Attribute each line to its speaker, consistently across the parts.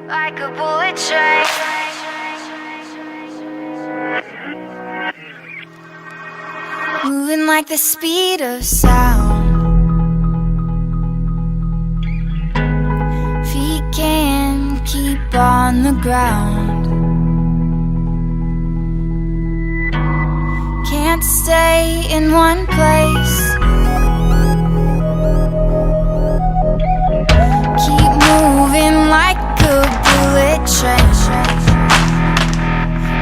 Speaker 1: like a bullet train. Moving like the speed of sound. Feet can't keep on the ground. Can't stay in one place. Keep moving like a bullet train.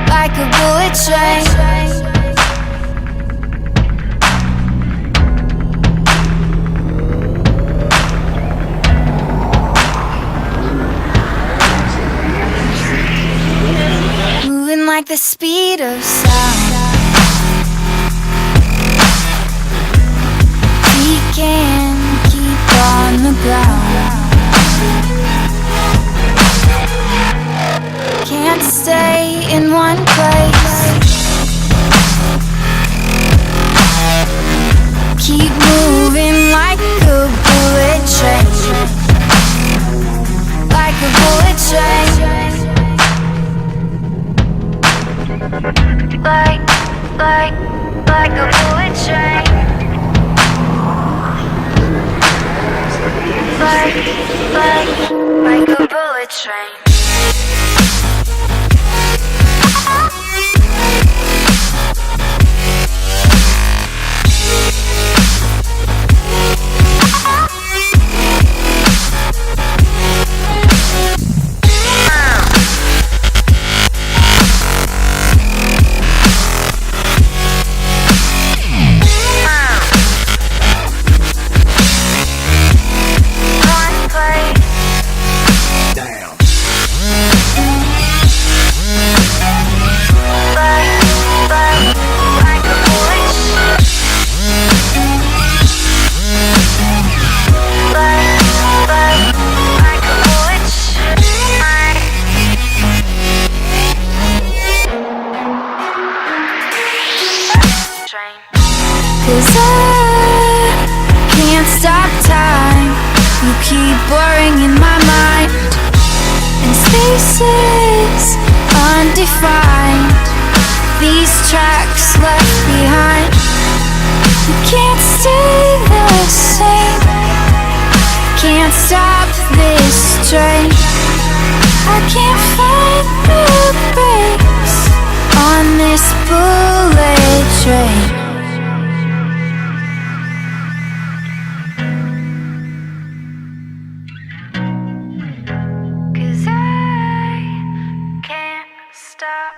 Speaker 1: Like a bullet train. Moving like the speed of sound. We can keep on the ground. Can't stay in one place. Keep moving like a bullet train. Like a bullet train. Like a bullet train. Like a bullet train. Cause I can't stop time. You keep blurring in my mind, and spaces undefined. These tracks left behind. You can't stay the same. Can't stop this train. I can't find the brakes on this bullet train. Stop.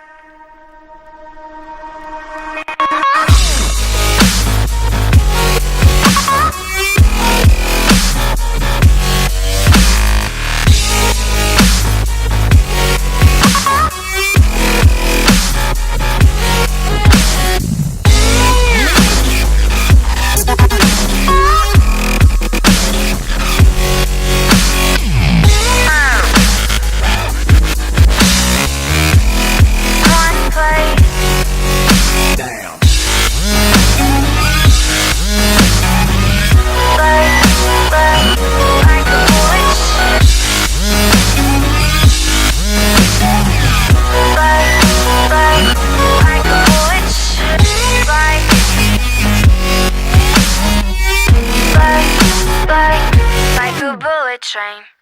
Speaker 1: Like a bullet train.